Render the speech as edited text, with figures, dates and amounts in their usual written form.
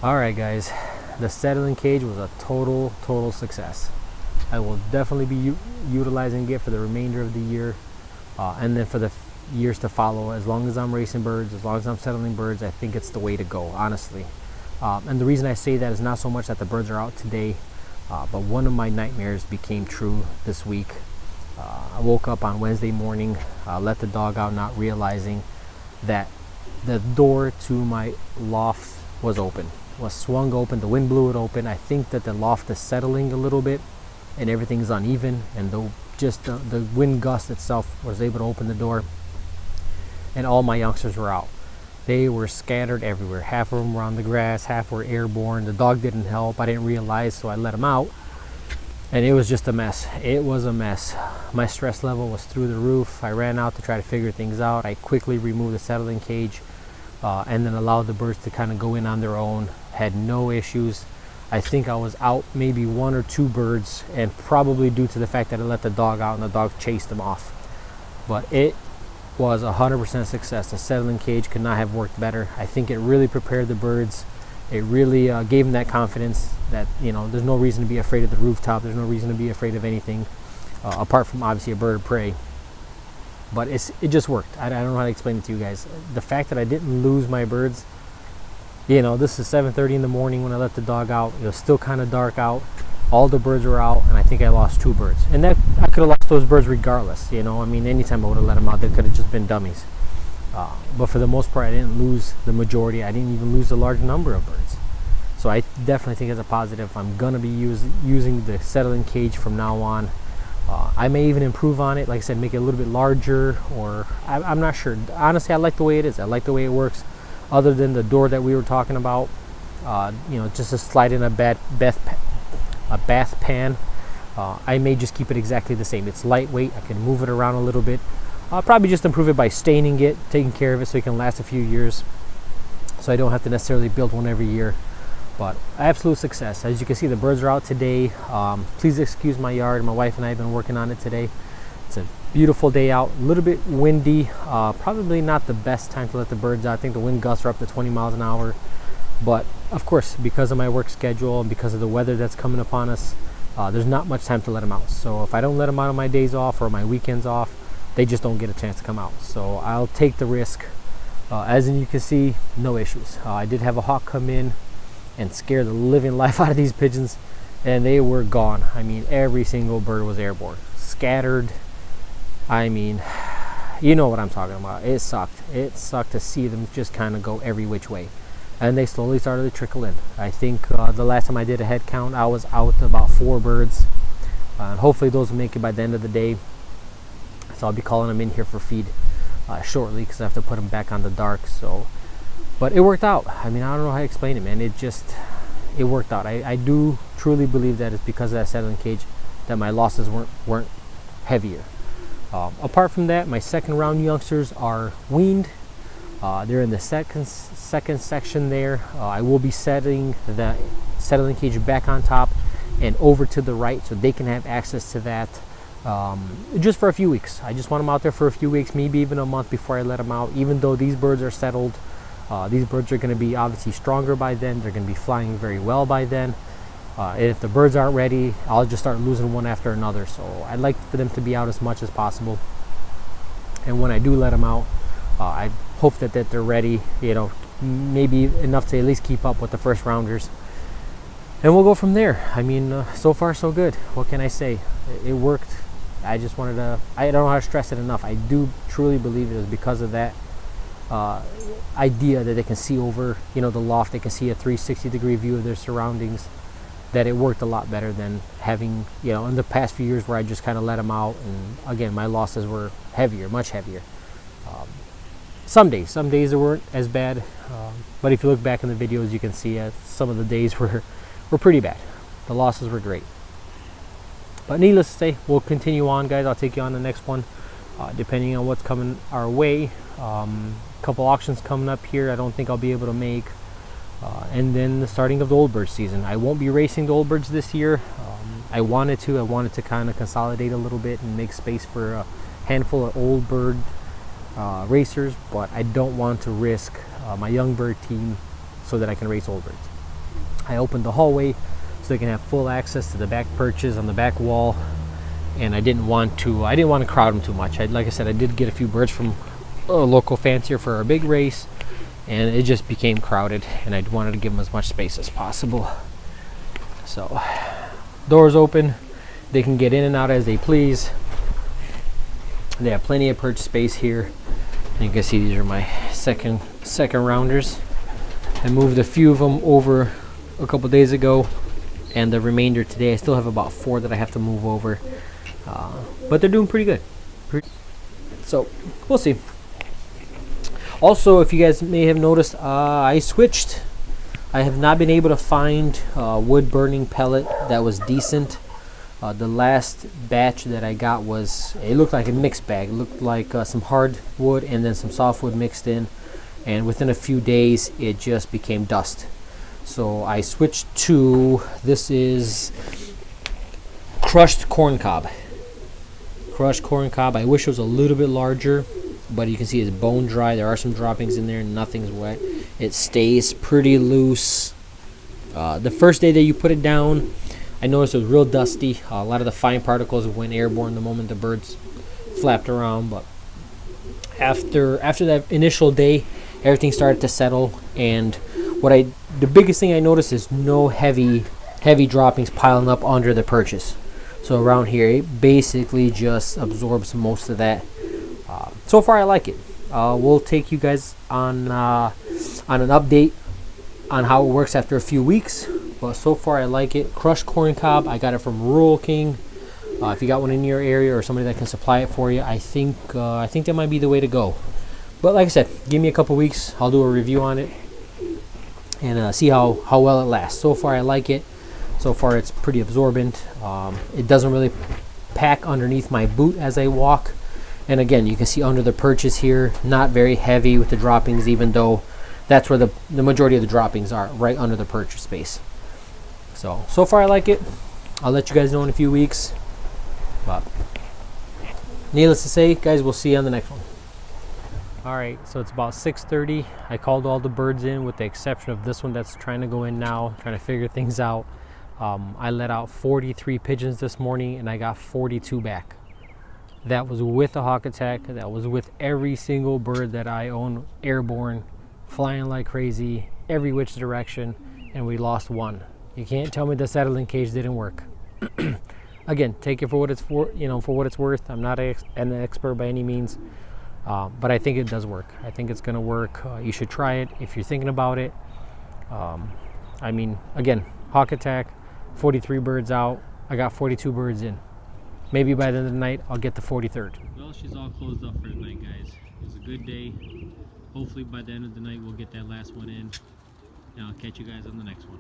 All right, guys, the settling cage was a total success. I will definitely be utilizing it for the remainder of the year, and then for the years to follow. As long as I'm racing birds, as long as I'm settling birds, I think it's the way to go, honestly. And the reason I say that is not so much that the birds are out today, but one of my nightmares became true this week. I woke up on Wednesday morning, let the dog out, not realizing that the door to my loft was open, was swung open. The wind blew it open. I think that the loft is settling a little bit and everything's uneven, and the wind gust itself was able to open the door, and all my youngsters were out. They were scattered everywhere. Half of them were on the grass, half were airborne. The dog didn't help. I didn't realize, so I let him out, and it was just a mess. It was a mess. My stress level was through the roof. I ran out to try to figure things out. I quickly removed the settling cage, and then allowed the birds to kind of go in on their own. Had no issues. I think I was out maybe 1 or 2 birds, and probably due to the fact that I let the dog out and the dog chased them off. But it was 100% success. The settling cage could not have worked better. I think it really prepared the birds. It really gave them that confidence that, there's no reason to be afraid of the rooftop. There's no reason to be afraid of anything, apart from obviously a bird of prey. But it just worked. I don't know how to explain it to you guys. The fact that I didn't lose my birds, this is 7:30 in the morning when I let the dog out. It was still kind of dark out. All the birds were out, and I think I lost 2 birds. And that I could have lost those birds regardless. Anytime I would have let them out, they could have just been dummies. But for the most part, I didn't lose the majority. I didn't even lose a large number of birds. So I definitely think it's a positive. I'm gonna be using the settling cage from now on. I may even improve on it, like I said, make it a little bit larger, or I'm not sure. Honestly, I like the way it is. I like the way it works. Other than the door that we were talking about, just to slide in a bath pan, I may just keep it exactly the same. It's lightweight. I can move it around a little bit. I'll probably just improve it by staining it, taking care of it so it can last a few years, so I don't have to necessarily build one every year. But absolute success. As you can see, the birds are out today. Please excuse my yard. My wife and I have been working on it today. It's a beautiful day out, a little bit windy. Probably not the best time to let the birds out. I think the wind gusts are up to 20 miles an hour. But of course, because of my work schedule and because of the weather that's coming upon us, there's not much time to let them out. So if I don't let them out on my days off or my weekends off, they just don't get a chance to come out. So I'll take the risk. As you can see, no issues. I did have a hawk come in and scare the living life out of these pigeons, and they were gone. I mean, every single bird was airborne, scattered. I mean, you know what I'm talking about. It sucked. It sucked to see them just kind of go every which way. And they slowly started to trickle in. I think the last time I did a head count, I was out about 4 birds. Hopefully those will make it by the end of the day. So I'll be calling them in here for feed shortly, because I have to put them back on the dark. But it worked out. I mean, I don't know how to explain it, man. It worked out. I do truly believe that it's because of that settling cage that my losses weren't heavier. Apart from that, my second round youngsters are weaned. They're in the second section there. I will be setting the settling cage back on top and over to the right, so they can have access to that just for a few weeks. I just want them out there for a few weeks, maybe even a month before I let them out. Even though these birds are settled, these birds are going to be obviously stronger by then. They're going to be flying very well by then. And if the birds aren't ready, I'll just start losing one after another. So I'd like for them to be out as much as possible. And when I do let them out, I hope that they're ready, maybe enough to at least keep up with the first rounders. And we'll go from there. I mean, so far so good. What can I say? It worked. I just wanted to, I don't know how to stress it enough. I do truly believe it was because of that idea that they can see over, the loft. They can see a 360-degree view of their surroundings. That it worked a lot better than having, in the past few years where I just kind of let them out. And again, my losses were heavier, much heavier. Some days they weren't as bad. But if you look back in the videos, you can see some of the days were pretty bad. The losses were great. But needless to say, we'll continue on, guys. I'll take you on the next one, depending on what's coming our way. A couple auctions coming up here I don't think I'll be able to make. And then the starting of the old bird season. I won't be racing the old birds this year. I wanted to kind of consolidate a little bit and make space for a handful of old bird racers, but I don't want to risk my young bird team so that I can race old birds. I opened the hallway so they can have full access to the back perches on the back wall. And I didn't want to crowd them too much. Like I said, I did get a few birds from a local fancier for our big race, and it just became crowded, and I wanted to give them as much space as possible. So, doors open, they can get in and out as they please. They have plenty of perch space here. And you can see these are my second rounders. I moved a few of them over a couple days ago, and the remainder today. I still have about 4 that I have to move over, but they're doing pretty good. So we'll see. Also, if you guys may have noticed, I switched. I have not been able to find wood burning pellet that was decent. The last batch that I got it looked like a mixed bag. It looked like some hardwood and then some softwood mixed in, and within a few days it just became dust. So I switched to, this is crushed corncob. Crushed corncob. I wish it was a little bit larger, but you can see it's bone dry. There are some droppings in there, nothing's wet. It stays pretty loose. The first day that you put it down, I noticed it was real dusty. A lot of the fine particles went airborne the moment the birds flapped around, but after that initial day, everything started to settle. And the biggest thing I noticed is no heavy droppings piling up under the perches. So around here, it basically just absorbs most of that. So far, I like it. We'll take you guys on an update on how it works after a few weeks. But so far, I like it. Crushed corncob. I got it from Rural King. If you got one in your area or somebody that can supply it for you, I think that might be the way to go. But like I said, give me a couple weeks. I'll do a review on it and see how well it lasts. So far, I like it. So far, it's pretty absorbent. It doesn't really pack underneath my boot as I walk. And again, you can see under the perches here, not very heavy with the droppings, even though that's where the majority of the droppings are, right under the perch space. So far I like it. I'll let you guys know in a few weeks. But needless to say, guys, we'll see you on the next one. All right, so it's about 6:30. I called all the birds in with the exception of this one that's trying to go in now, trying to figure things out. I let out 43 pigeons this morning and I got 42 back. That was with a hawk attack. That was with every single bird that I own airborne, flying like crazy, every which direction, and we lost one. You can't tell me the settling cage didn't work. Again, take it for what it's for, for what it's worth. I'm not an expert by any means, but I think it does work. I think it's going to work. You should try it if you're thinking about it. I mean, again, hawk attack, 43 birds out. I got 42 birds in. Maybe by the end of the night, I'll get the 43rd. Well, she's all closed up for tonight, guys. It was a good day. Hopefully by the end of the night, we'll get that last one in. And I'll catch you guys on the next one.